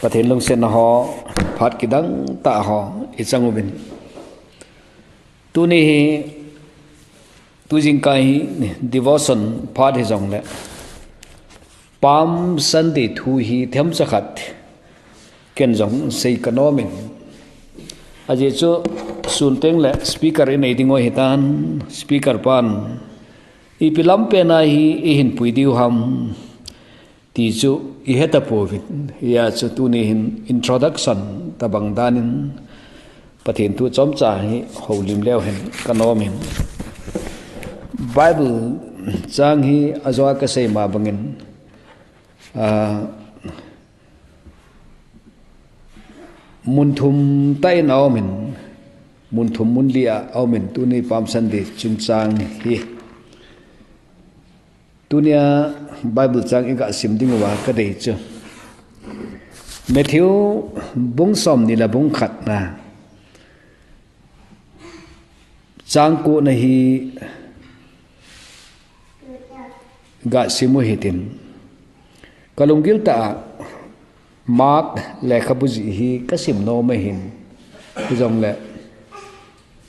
ประเทศลงเส้นหอพัดกิดังตาหออิจังอุบินตัวนี้ตัวจริงไกดิวอสันพัดให้จงเลยปามสันติทูฮีเทมสักขัดเกินจงเซกันโนมินอาจจะจู่สุนเต็งเลยสปีกเกอร์ในดิ้งว่าเหตุการณ์สปีกเกอร์ปานอีพิลัมเป็นอะไรหินปุยดิวฮัมที่จู่อีเหตุผลยาจู่ตัวนี้หินอินโทรดักชันตะบังดานินประเทศตัวจอมจ่าให้เขาลิมเลี้ยวเห็นกันโนมินไบเบิลจางให้อาจารย์ก็ใช้มาบังเงินมุนทุมใต้นเอามินมุนทุมมุนเลียเอามินตัวนี้ปามสันเดจุนจางฮีตัวเนี้ยไบเบิลจางอีกสิ่งที่ว่าก็ได้จ้ะเมทิวบุ้งสมนี่ละบุ้งขัดนะจางกูนะฮีกะสิมุฮิตินกะลุงกิลตามาร์กและขบุจิฮีก็สิมโนไม่เห็นที่จงและ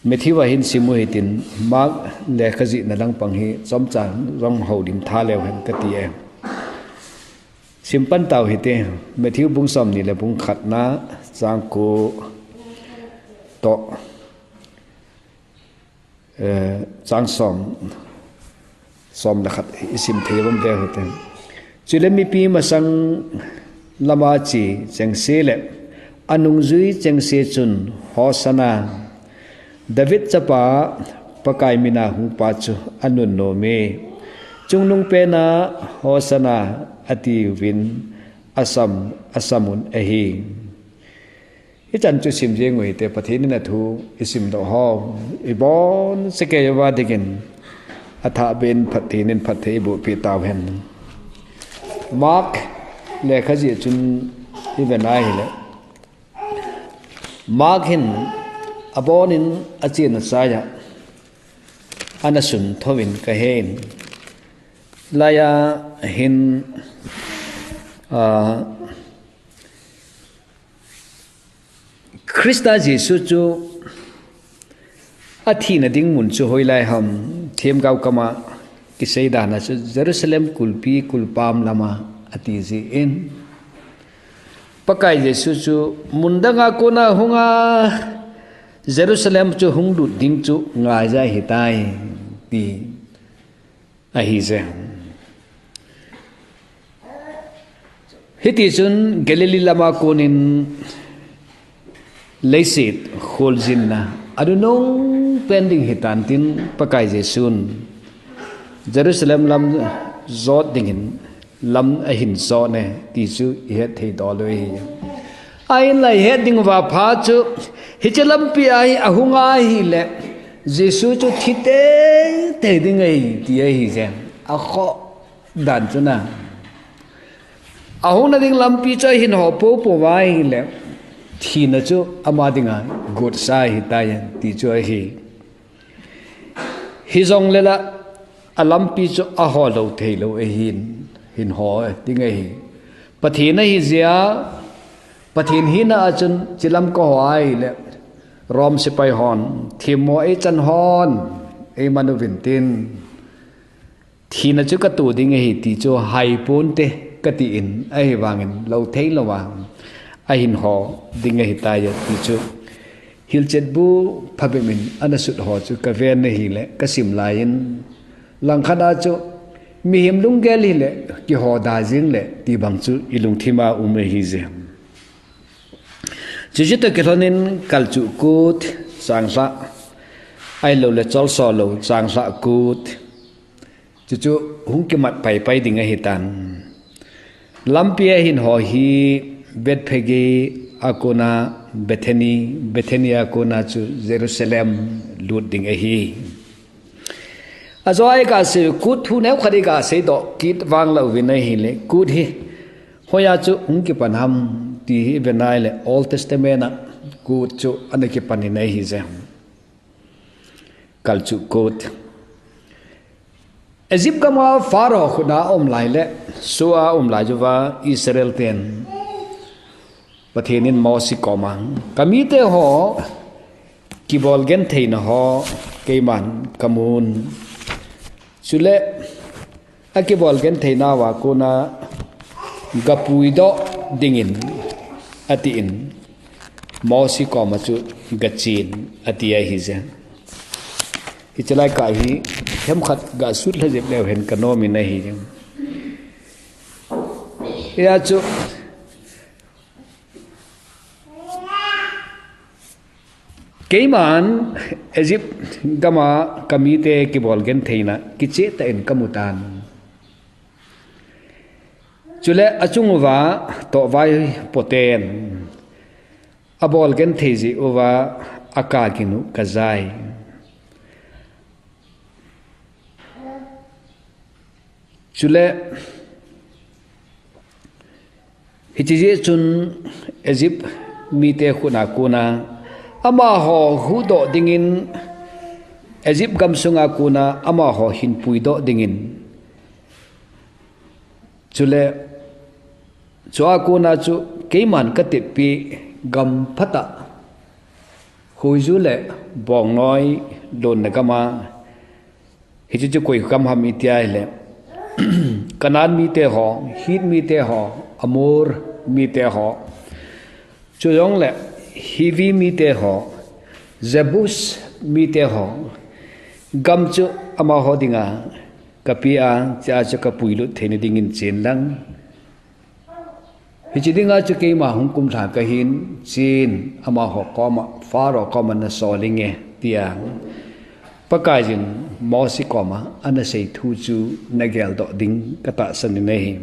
เมทิวาหินสิมุฮิตินมาร์กและขจินดังปังฮีจอมจางรองเฮาดิมท่าแล้วเห็นกะตีเองสิมปันเต่าหิเตเมทิวบุงสมนี่แหละบุงขัดนะจางกูโตจางสมละขัดอิสิมเทวมเดียวหิเตจุเลมีปีมาสังลามาจีจังเสเลอนุงจุยจังเสจุนฮอสนาดาวิดจะปาปะกายมินาหูปาจูอนุนโนเมจุงนุงเปนาฮอสนาอติวินอาสัมุนเอฮีอิจันจุสิมเจงวยเตปะเทนินะทูอิสิมดอฮออิบอนสเกยวาดิกินอัฐาเบนพัทเทนินพัทเทบุปีตาวเห็นมาร์กเลขจีจุนที่เป็นอะไรเลยมาร์กเห็นอบอนินอาจีนสายอันสุนทวินกะเห็นลายเห็นคริสต์เยซูจูอาทินดิ่งมุนจูหอยไลฮัมเทียมเก่ากมากิเซดานะจูเยรูซาเล็มคุลปีคุลปามลามาอาทิซีเอ็นปะกายเยซูจูมุนดังอาโกนาหงาเยรูซาเล็มจูหงดุดิ่งจูงาใจหิตายตีอาฮิเซฮิติจุนเกลิลีลามาโกนินเลสิตโคลจินนะอดุนงเป็นดิ่งหิตันตินปะกายเยซูนเยรูซาเล็มลำจอดดิ่งหินลำหินโซเนติจูเฮ็ดให้ดอเลยไอ้ไล่เฮ็ดดิ่งว่าพาจูฮิจลัมปีไออาหุงาฮิเลเยซูจูทิเตดิ่งไอที่ไอฮิเซนอาขอดันจูนะอาหุนาดิ่งลำปีจูหินหอบปูไว้ฮิเลทีน่ะจูอามาดิ่งอ่ะกุศลฮิตายันติจูไอฮิจงเลละอาลำปีจูอาหอโลเทโลไอหินหอดิ่งไอปะทีน่ะฮิเซียปะทีนหินะอาจนจิลำก็หอยเลรอมสิไปหอนทีมโมไอจันหอนไอมานุวินตินทีน่ะจูกระตูดิ่งไอติจูไฮปูนเตกติอินไอวางินเราเทยละวางไอหินหอดิ่งไอตายติจูฮิลเจ็ดบูพับมินอันสุดหอจูกะเวนหิเลกะสิมลายินลังคณาจูมีหิมลุงเกลิเลกิหอดาจิงเลตีบังจูอิลุงทิมาอุเมฮิเซจุจิตเกลนินกัลจูกูดสังสะไอโลเลจอลซอโลสังสะกูดจุหุงกิมัดไปดิ่งไอหิตันลำเปียหินหอฮีเบตเพกีอาโกนาเบเทนีอาโกนาจูเยรูซาเล็มลูดดิ่งไอฮีอาจอยกาเสกูดทูเนวคดีกาเสดอกกิดวางเลวินัยฮิเลกูดฮีหอยาจูหุงกิปันฮัมตีฮีเวนายเล Old Testament กูดจูอันนี้กิปันฮินัยฮิเซกัลจูกูดเอจิปต์ก็มาฟาโรห์ขุนาอมไลเลสัวอมไลจูว่าอิสราเอลเต็น ประเทศนี้มอสิกอมังก็มีแต่หอกิบอลเกนเทนหอเกมันกมูลสุเลอากิบอลเกนเทนาวากูนากับปุยดอดิงินอติอินมอสิกอมาจุกัจจีนอติยาฮิเซฮิจไลกายฮิเข้มขัดกัสุดละเจ็บแล้วเห็นกันโนมินะฮิจังยาจุKaiman Egypt gama kamite kibol gen theina kiche ta en kamutan chule achungwa to vai poten abol gen theji uwa akaginu kazai chule hichije chun Egypt mite khuna kuna ama ho hudo dingin Egypt gamsunga kuna ama ho hinpuido dingin chule chua kuna chu keiman katepi gam phata huizule bong noi don na kama hichu chu koi kam ham itiai le kanan mi te ho hit mi te ho amor mi te ho chu yong le hivi mi te ho zebus mi te ho gamchu ama ho dinga kapia cha cha kapuilu theni dingin chen lang hichidinga chu ke ma hungkum tha ka hin chin ama ho koma faro koma na solinge tiang pakajin mosi koma ana sei thu chu nagel do ding kata san nei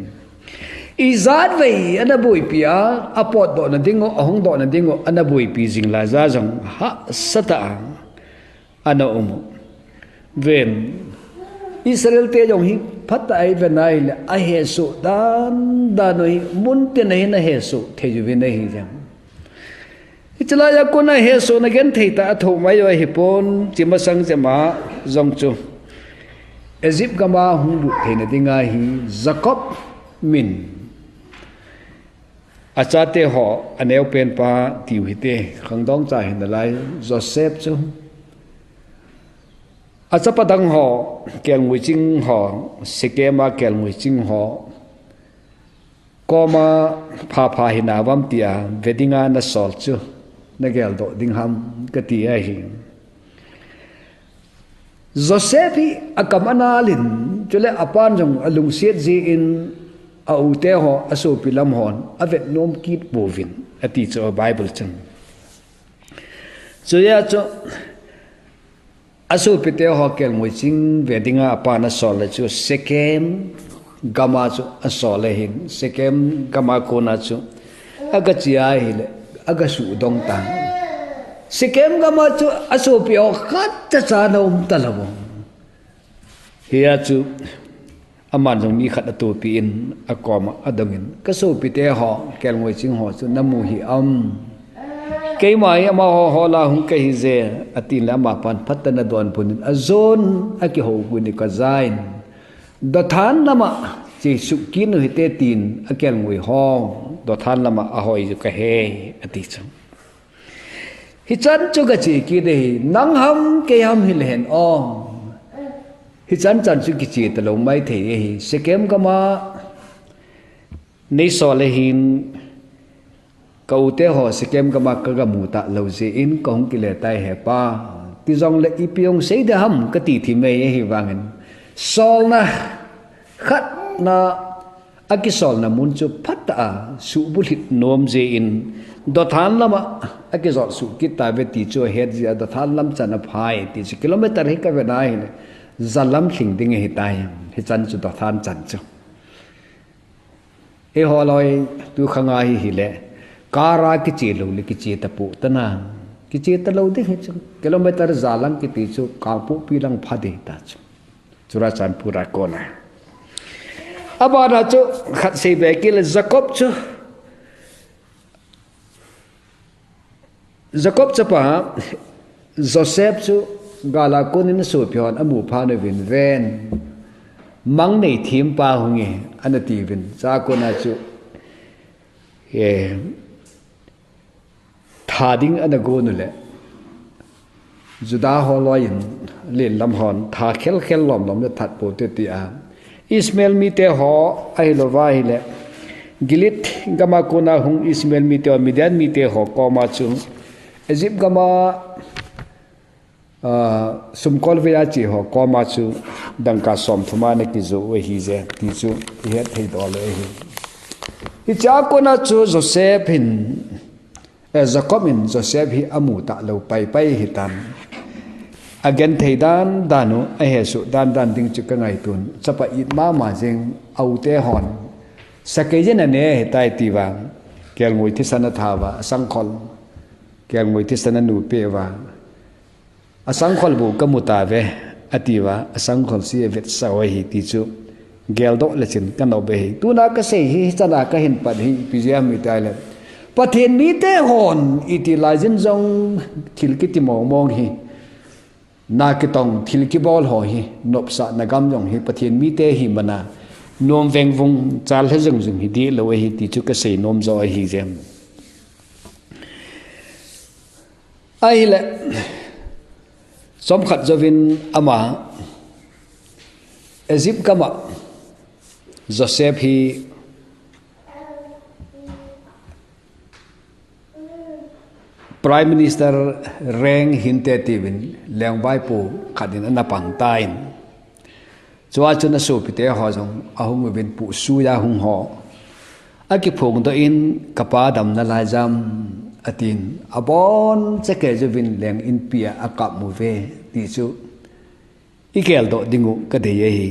izat vei ana boi pia apot do na dingo ahong do na dingo ana boi pi jing la za jong ha sata ana umu ven Israel te jong hi phata ai venai le a hesu dan danoi mun te nei na hesu the ju ve nei jang ichla ya ko na hesu na gen thei ta tho mai yo hi pon chima sang chama jong chu Egypt gama hung bu the na dinga hi Jacob min achate ho aneu pen pa tiu hite khangdong cha hin lai Joseph chu achapadang ho kelngui ching ho sikema kelngui ching ho koma pha hina wam tia vedinga na sol chu na gel do ding ham kati a hi Joseph akamana lin chule apan jong alung siet ji in au te ho aso pilam hon avet nom kit bovin ati cho Bible chen so ya cho aso pite ho kel moi ching vedinga apana sol chu sekem gama chu asole hin sekem gama kona chu aga chia hile aga su dong tang sekem gama chu aso pio khat cha na talabo hiya chu aman jong mi khat atu pi in akoma adangin kaso pite ho kel moi ching ho chu namu hi kei mai ama ho la hung ke hi ze atin la ma pan phatana don punin azon aki ho guni ka zain do than lama chi sukin hi te tin akel ngui ho do than lama a hoi ju ka he ati chu hi chan chu ga chi ki de nang ham ke ham hi len o hi chan chan chu ki chi ta lo mai the hi sekem ka ma nei so le hin câu te ho sekem kama kaga muta loje in kong kile tai he pa ti jong le ipiong sei de ham ka ti thi me hi wangen sol na khat na akisol na mun chu phata su bulit nom je in do than lama akizol su kita ve ti chu het ji do than lam chana phai ti kilometer hi ka ve nai zalam thing ding hi tai hi chan chu do than chan chu e ho loi tu khanga hi le kara ki che lo le ki che tapu tana ki che ta lo de chu kilometer zalang ki ti chu kapu pilang phade ta chu chura chan pura kona abana chu khat sei be ki le Jacob chu pa Joseph chu gala konin so pion amu pha ne vin ven mang nei thim pa hunge anati vin cha kona chu thà đinh anh go nữa lệ Judah holloin lên làm hòn thà khel khel lom thật bộ tuyệt địa Ismail mi te ho ai lo vai lệ Gilit gama kona hung Ismail mi te Midian mi te ho ko ma chung Egypt gama sumkol ve chi ho ko ma chu dangka som thuma ne ki zo we hi je ti chu he thei do le hi hi cha ko na chu Joseph hin Jacob in Joseph hi amu ta lo pai pai hi tan again thei dan danu a he su dan ding chu ka ngai tun chapa it ma jeng au te hon sakai je na ne he tai ti wang kel ngoi thi sana tha wa sang khol kel ngoi thi sana nu pe wa asang khol bu ka muta ve atiwa asang khol si vet sawi hi ti chu gel do la chin kan no be hi tu na ka se hi chana ka hin pat hi pgm mi tai le pathen mi te hon iti la jin jong thil ki ti mong hi na ki tong thil ki bol ho hi nop sa na gam jong hi pathen mi te hi mana nom veng vung chal he jong jong hi di lo hi ti chu ka se nom zo hi jem ai le som khat jovin ama Egypt kama Joseph hi Prime Minister reng hinte tivin leng bai pu khadin na pang tain chua chuna su pite ho jong ahung bin pu su ya hung ho aki phung do in kapa dam na lai jam atin abon cheke jovin leng in pia akap mu ve ti chu ikel do dingu ka de ye hi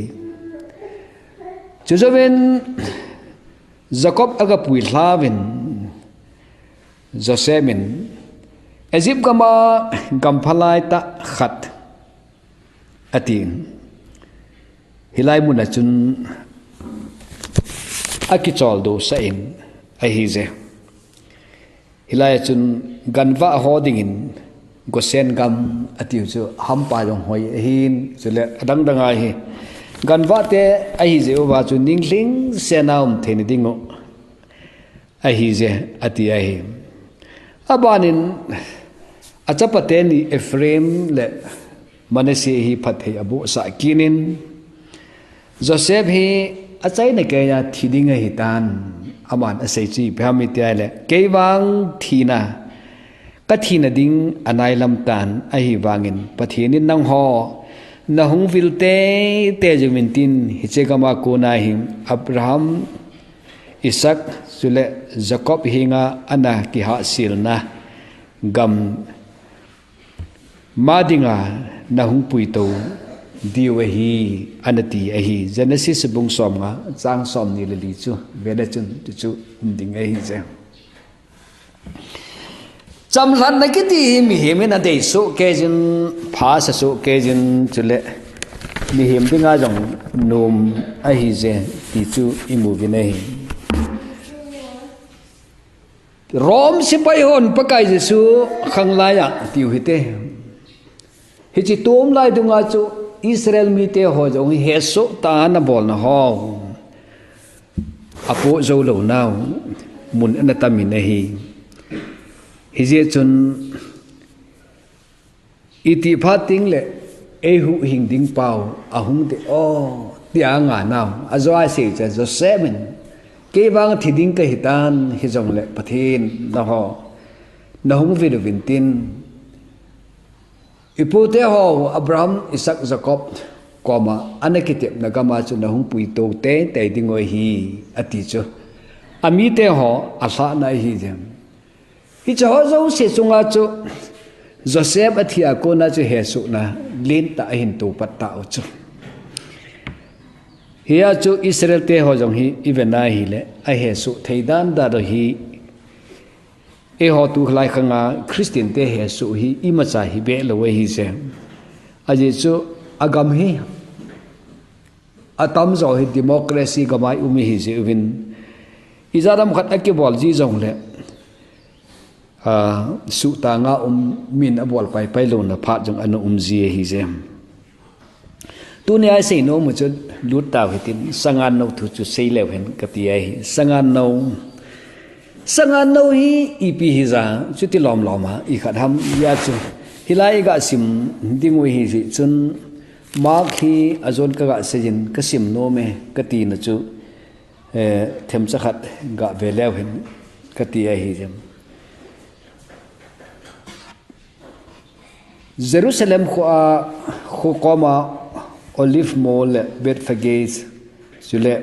chu jovin Jacob aga pui hlavin Josemin Egypt kama gamphalai ta khat atin hilai mun achun akichol do sa in a hi je hilai chun ganwa hodingin gosen gam atiu chu hampa jong hoi hin chule adang dangai hi ganwa te a hi je wa chu ningling senaum theni dingo a hi je ati a hi abanin achapateni Ephraim le Manasseh hi phathei abu sa kinin Joseph hi achai ne ke ya thidinga hi tan aman asai chi phami tiale keiwang thina ka thina ding anai lam tan a hi wangin pathianin nang ho na hung vilte te jumin tin hi chegama ko na him Abraham Isaac sule Jacob hinga ana ki ha silna gam madinga na hung puito diwe hi anati a hi Genesis bung som nga chang som ni le li chu vele chun chu ding a hi je cham lan na ki ti mi he me na de su ke jin pha sa su ke jin chule mi hem dinga jong nom a hi je ti chu imu vi ne hi Rom sipai hon pakai Jesu khang la ya tiu hite hi chi tom lai dunga chu Israel mi te ho jong he so ta na bol na ho apo zo lo naw mun ana tamin hi hi je chun iti phating le ehu hing ding pau ahung te o tia nga naw azwa se cha Joseph ke bang thiding ka hitan hi jong le pathin na ho na hung vi vintin ipute ho Abraham Isaac Jacob koma anakitep nagama chu na hung pui to te te dingoi hi ati chu ami te ho asa na hi jem hi cho zo se chunga chu Joseph athia ko na chu he su na lin ta hin tu pat ta chu hiya chu Israel te ho jong hi evena hi le a he su theidan da do hi e ho tu khlai khanga Christian te he su hi imacha hi be lo hi se aje chu agam hi atam zo hi democracy gamai umi hi je win izaram khat akibol ji jong le su ta nga min abol pai pai lo na phat jong anu ji hi je tu ne ai sei no mu chu lut ta hitin sangan no thu chu sei le hen ka ti ai sangan no sangan no hi ipi hi za chu ti lom loma I khat ham ya chu hilai ga sim dingui hi ji chun mak hi azon ka ga sejin ka sim no me ka ti na chu them cha khat ga velew hin ka ti a hi jem Jerusalem khu koma olive mall Bethphage sule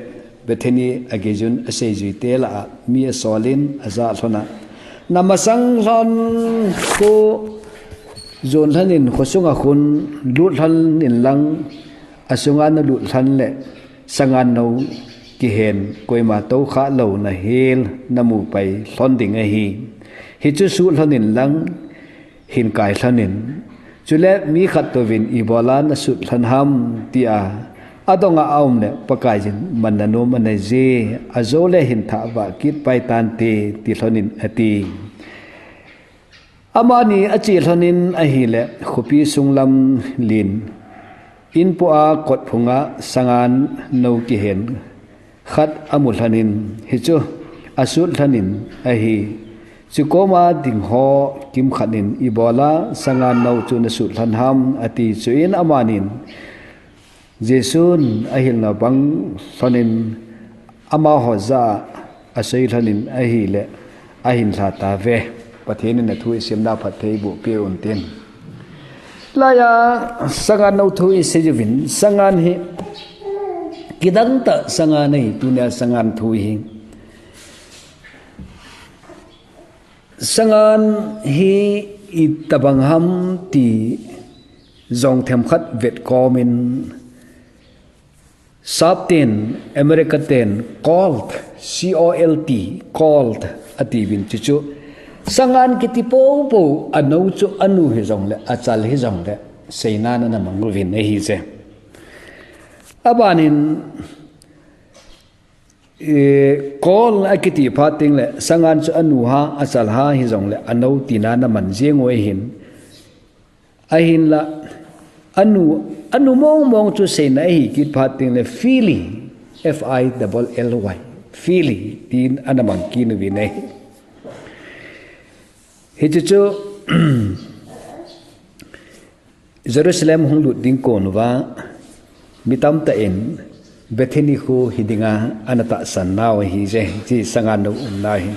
Bethany agejun asejui tela mi solin aza thona namasang lon ko zon thanin khosunga khun lut than in lang asunga na lut than le sangan no ki hen koima to kha lo na hel namu pai thon ding a hi hi chu su thanin lang hin kai thanin chule mi khat to vin ibola na su than ham tia adonga aumne pakajin manano manaje azole hin tha wa kit paitan te ti thonin ati amani achi thonin ahile khupi sunglam lin inpo a kot phunga sangan no ki hen khat amul thanin hichu asul thanin ahi chukoma dingho kim khanin ibola sangan no chu na sul than ham ati chuin amanin Jesun ahil na bang sonin ama hoza asai thanin ahile ahin tha ta ve pathin na thu sim na phathei bu pe un ten laya sangan no thu se jivin sangan hi kidang ta sangan nei tunya sangan thu hi sangan hi itabang ham ti zong them khat vet komin Sabten America ten called COLT called atibin chichu sangan kitipo po anu chu anu hi jong le achal hi jong le seina na manguvin hi je abanin call akiti phating le sangan chu anu ha achal ha hi jong le anu tina na man jengoi hin ahin la anu mong chu sei na hi kit phating le fili FILLY fili tin anamang kin vi nei hi chu Jerusalem hung lut ding kon wa mitam ta en Bethany khu hidinga anata san naw hi je ji sangan no na hi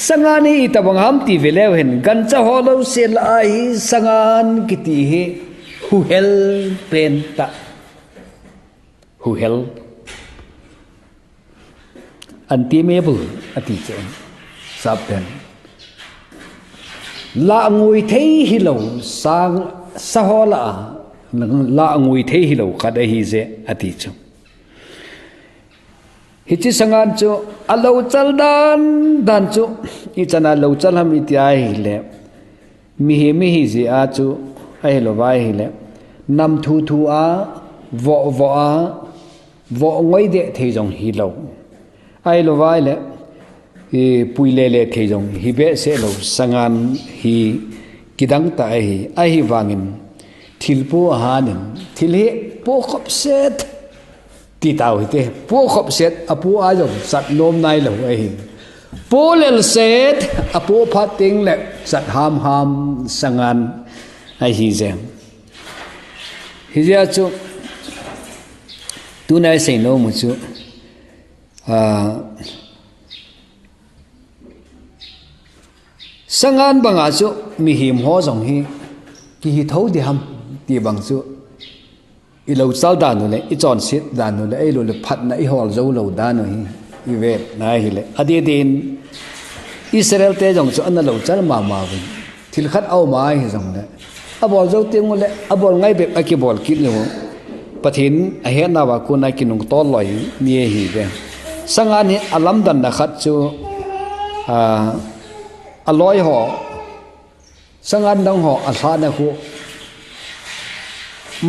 sangani tabang ham ti velew hen gan cha holo sel ai sangan kiti hi who hell penta who hell antimable ati chen sabten la ngui thei hi lo sang sahola la ngui thei hi lo khada hi je ati chu hichi sangan chu alo chal dan chu I chana lo chal ham itiai le mi hi je a chu ai lo vai hi le nam thu a vo ngoi de thei jong hi lo ai lo vai le pui le thei jong hi be se lo sangan hi kidang ta ai hi wangin thilpu hanin thilhe po khop set ti tau te po khop set apu a jong sat nom nai lo ai po lel set apu phating le sat ham sangan ai hi jam hi ja chu tu nai sei no mu chu sangan banga chu mi him ho jong hi ki hi thau di ham ti bang chu I lo chal da nu le I chon sit da nu le ai lo le phat na I hol zo lo da nu hi I ve na hi le adi din Israel te jong chu an lo chal ma win thil khat au ma hi jong le abol zo ting le abol ngai be aki bol kit le pathin a he na wa ku na ki nung tol loi mi hi ve sangan hi alam dan na khat chu aloi ho sangan dang ho a tha na khu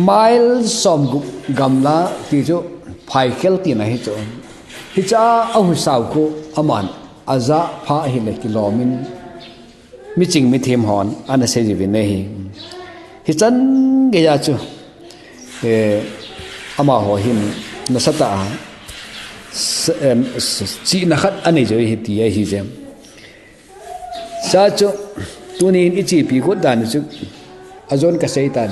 mile som gamla ti chu phai khel ti na hi chu hi cha a hu sau ku aman aza pha hi le kilomin mi ching mi them hon ana se ji ne hi hi chan ge ya chu ama ho hin na sata chi na khat ani jo hi ti hi jem sa chu tunin ichi pi gut dan chu azon ka seitan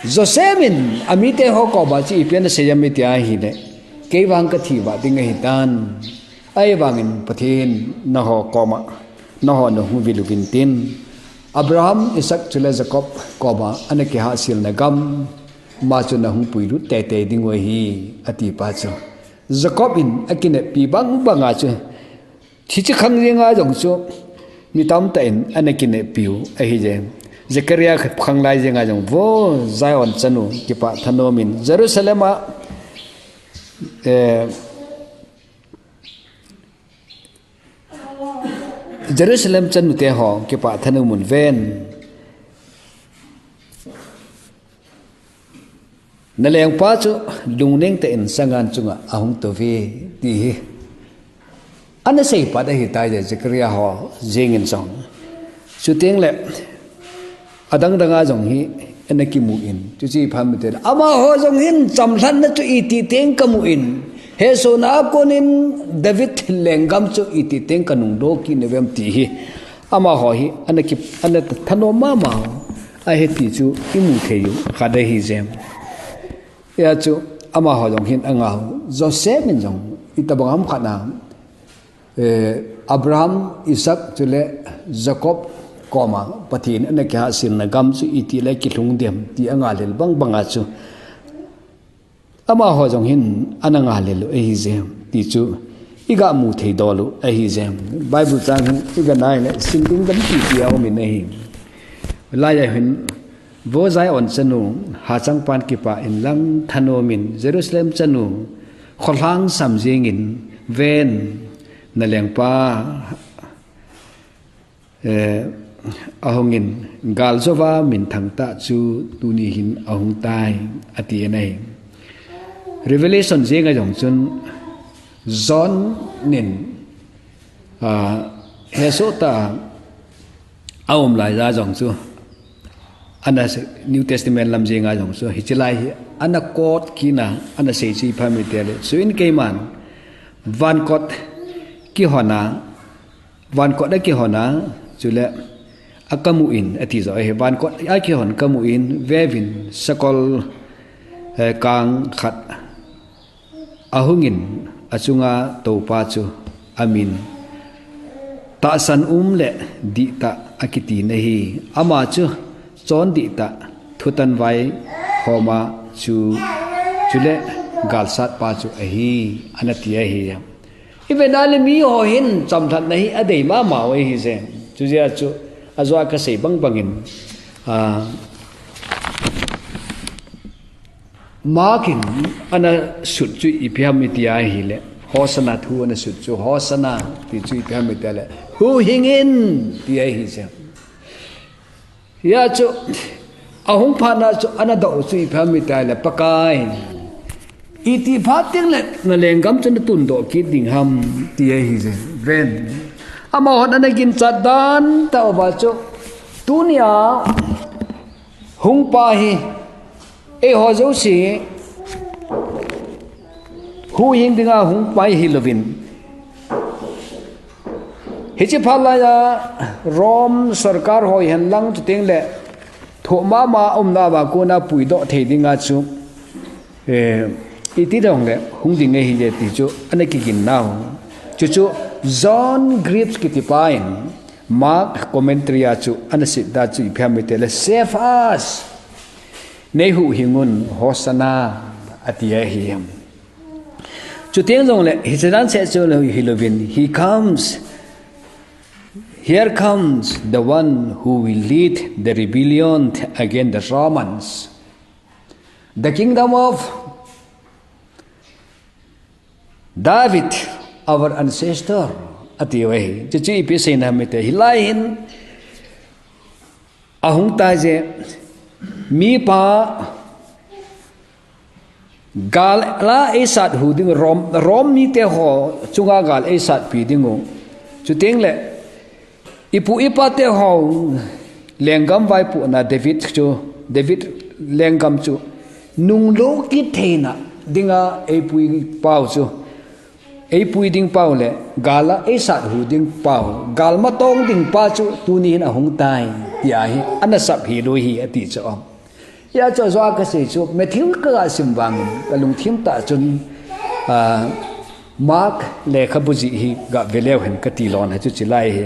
Josemin amite ho ko ba chi pian se yam tia hi le ke wang ka thi ba ding hi tan ai wangin pathin na ho ko ma na ho no hu viluvin tin Abraham Isaac chule Jacob ko ba anake ha sil na gam ma chu na hu pui ru te te ding we hi ati pa chu Jacob in akine pi bang banga chu chi chi khang ringa jong chu mi tam ta in anakine piu a hi je Zechariah khang lai je nga jong vo Zion chanu ki pa thanomin Jerusalem a Jerusalem chanu te ho ki pa thanomun ven naleng pa chu lungneng te in sangan chunga ahung to ve ti hi ana sei pa da hi tai je Zechariah ho jengin song chu teng le adang danga jong hi enaki mu in chu chi pham te ama ho jong hin cham than na chu iti teng ka mu in he so na konin David lengam chu iti teng ka nung do ki nevem ti hi ama ho hi anaki an thano ma ma a he ti chu imu theyu khada hi jem ya chu ama ho jong hin anga Joseph min jong itabangam khana Abraham Isaac chule Jacob koma pathin ana kya sin na gam chu iti lai ki hlung dem ti anga lel bang banga chu ama ho jong hin ananga lel e hi jem ti chu iga mu thei dolu e hi jem bible tang iga nai le sin ding gam ti ti au min nei la ya hin vo zai on chanu ha chang pan ki pa in lang thano min Jerusalem chanu kholang sam jing in ven na leng pa ahongin galzova min thangta chu tuni hin ahong tai ati nei revelation jenga jong chun John nin hesota aum lai ra jong chu ana New Testament lam jenga jong chu hichilai ana kot kina ana sei chi phami tele suin keiman van kot ki hona van kot da ki hona chule akamu in ati zo he ban ko ai ki hon kamu in vevin sakol kang khat ahungin achunga topa chu amin ta san le di ta akiti nahi ama chu chon di ta thutan vai homa chu chule galsat pa chu ahi anati ahi ibenale mi ho hin chamthat nahi adei ma ma we hi se chu ja chu azwa ka sei bang bangin makin ana sut chu ipyam itia hi le hosana thu ana sut chu hosana ti chu ipyam itia le hu hingin ti ai hi se ya chu ahung phana chu ana do chu ipyam itia le pakai iti phating le na lengam chen tun do ki ding ham ti ai hi se ven ama hon anagin chadan ta ba chu tunia hung pa hi e ho zo si hu hing dinga hung pai hi lovin hi chi phala ya rom sarkar hoi han lang tu teng le tho ma na ba ko na pui do thei dinga chu iti dong le hung ding hi je ti chu anaki gin now chu chu John Grips kitipain Mark commentary chu anasit da chu iphamite le save us nehu hingun hosana atia hiam chu teng jong le hisadan se chu le hilovin here comes the one who will lead the rebellion against the Romans the kingdom of David our ancestor atiway chichi pisina mete hilain ahung ta je mi pa gal la esat hu ding rom mi te ho chunga gal esat pi dingu chu teng le ipu ipa te ho lengam vai pu na David lengam chu nung lo ki theina dinga epui pau chu ei pui ding pau le gala ei sat hu ding pau gal ma tong ding pa chu tu ni na hung tai ya hi ana sap hi lo hi ati cho om ya cho zo ka se chu me thing ka sim wang ka lung thim ta chun mark le khabuji hi ga velew hen ka ti lon ha chu chilai he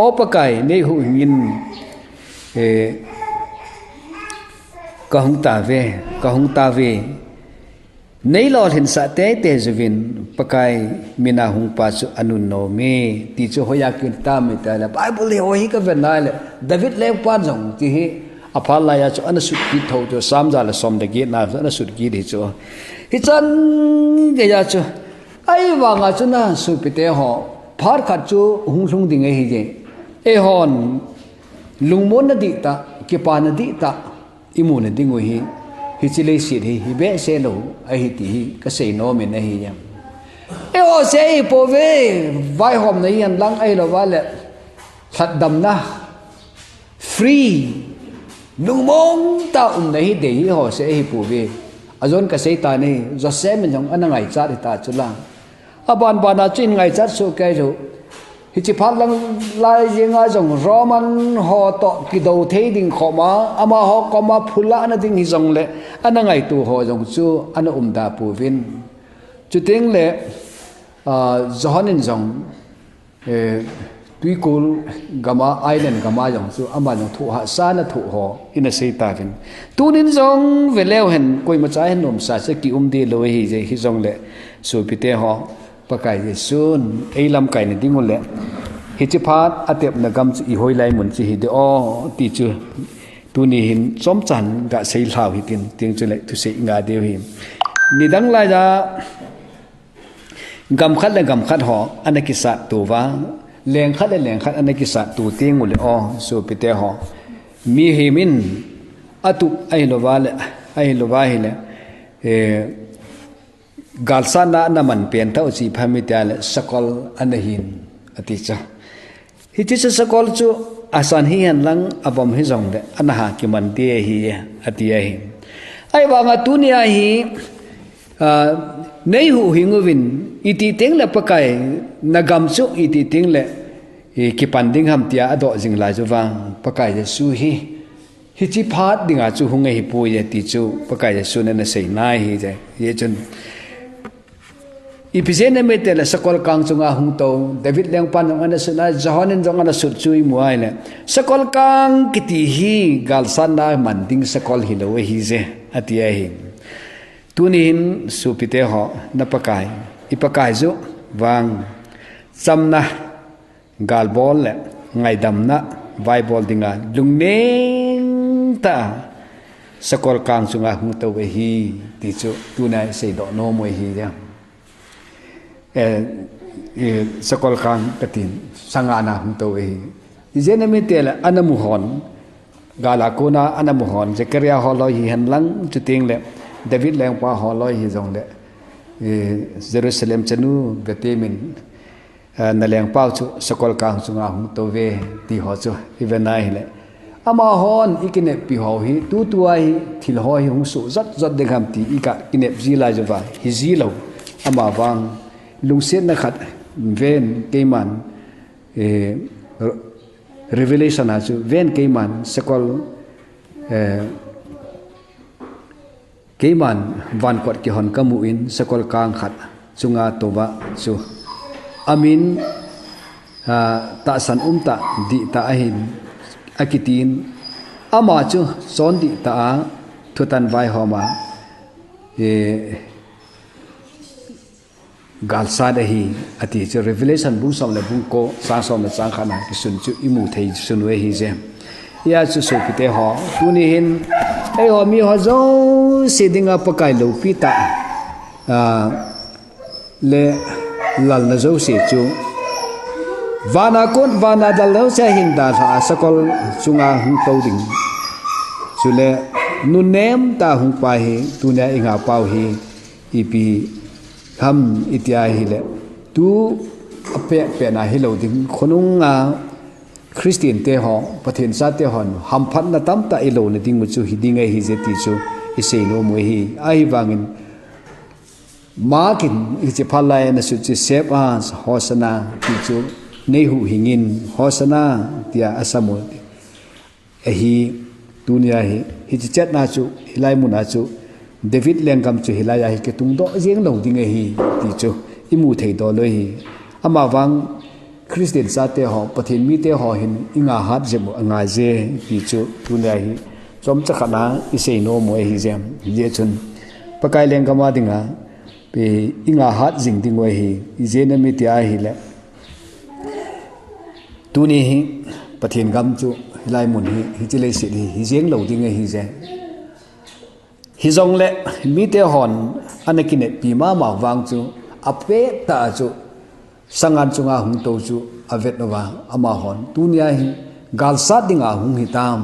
o pa kai nei hu ngin ka hung ta ve nei lo hin sa te te zuvin pakai mina hung pa chu anun no me ti chu hoya kin ta mi ta la bible le ho hi ka ve na le david le pa jong ti hi apal la ya chu ana su ki tho chu sam ja la som de ge na ana su ki de chu hi chan ge ya chu ai wa nga chu na su pi te ho phar khat chu hung lung ding hi je e hon lungmon na di ta ki pa na di ta imu na ding hi hi chile si hi be se lo ai hi ti ka sei no me na hi yam e o se po ve vai hom na yan lang ai lo wale that dam na free lung mong ta na hi de hi ho se hi po ve azon ka sei ta ni zo se men jong ana ngai cha ta chu lang aban bana chin ngai cha so kai jo hi chi phat lang lai yenga jong roman ho to ki do thei ding khoma ama ho koma phula na ding hi jong le ana ngai tu ho jong chu ana da pu vin chu ting le zohanin jong tui kul gama island gama jong chu ama jong thu ha sa na thu ho ina sei ta vin tunin jong veleu hen koi ma cha hen nom sa se ki de lo hi je hi jong le su pite ho pakai je sun ei lam kai ni dingol le hi chi phat atep na gam chi hoi lai mun chi hi de o ti chu tu ni hin chom chan ga sei hlau hi tin ting chu le tu sei nga de hi ni dang la ja gam khat ho anaki sa tu wa leng khat anaki sa tu ting ul o so pite ho mi hi min atu ai lo wa hi le galsa na man pen ta chi phami ta le sakol anahin ati cha hi chi sakol chu asan hi han lang abom hi jong de anaha ki man te hi ati ai wa nga tunia hi nei hu hinguvin iti teng le pakai nagam chu iti teng le ki panding ham tia ado jing la ju wang pakai je su hi chi phat dinga chu hunga hi pu ye ti chu pakai je su na sei nai hi je ye chun ipizene metela sakol kang chunga hung to david leng pan ngana suna johanin jongana sur chui muai le sakol kang kiti hi galsan na manding sakol hi lo hi je atia hi tunin supite ho napakai ipakai zu wang chamna galbol le ngai damna vaibol dinga lungneng ta sakol kang chunga hung to hi ti chu tunai sei do no moi hi ja sakol kang katin sangana hung to hi jene metela anamuhon gala kona anamuhon zekaria holo hi hanlang chuting le david leng pa holo hi jong le jerusalem chanu betemin na leng pau chu sakol kang chunga hung to ve ti ho chu ivenai le ama hon ikine pi ho hi tu tuai thil ho hi hung su zat de gam ti ika kine jila jwa hi zilo ama wang lungsen na khat ven keiman revelation ha chu ven keiman sakol keiman van kwat ki hon kamu in sakol kang khat chunga towa chu amin ta san ta di ta ahin akitin ama chu son di ta thutan vai homa galsa de hi ati chu revelation bu som le bu ko sa som le sang khana ki sun chu imu thei sun we hi je ya chu so pite ho tu ni hin ai ho mi ho zo sidinga pakai lo pita le lal na zo se chu vana dal lo sa hin da sa sakol chunga hung to ding chu le nu nem ta hung pa hi tu na inga pau hi ipi ham itia hi le tu ape na hi lo ding khonunga christian te ho pathen sa te hon ham phat na tam ta ilo na ding mu chu hi ding hi je ti chu isei no mo hi ai wangin má kín chỉ phá lại là sự chỉ xếp hosana thì chú nei hu hingin hosana tia asamu hi dunia hi chỉ chết na chú hilai mu na chú David lengam chu hilai hi ke tung do jeng lo ding hi ti chu imu thei do lo hi ama wang Christian sa te ho pathin mi te ho hin inga hat jemu anga je ti chu dunia hi chom chakhana isei no mo hi jam je chun pakai lengama dinga pe inga hat jing ding we hi je na mi ti a hi le tu ni hi pathin gam chu hilai mun hi chi le si hi jeng lo ding hi je hi zong le mi te hon anakinet pi ma wang chu ape ta chu sangan chunga hung to chu avet nova ama hon tunia hi galsa dinga hung hitam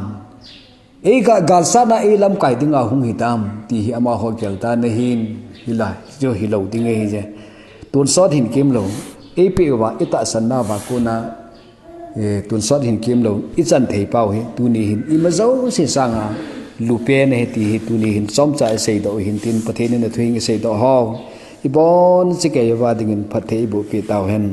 e ga galsa na e lam kai dinga hung hitam ti hi ama ho kelta na hin hilai jo hi lo ding hi je tun sot hin kim lo e pe wa ita sanna wa ko na tun sot hin kim lo i chan thei pau hi tu ni hin i ma zo se sanga lupe ne ti hi tu ni hin som cha sei do hin tin pathe ne thwing sei do ho ibon chike wa dingin phathe bu pe taw hen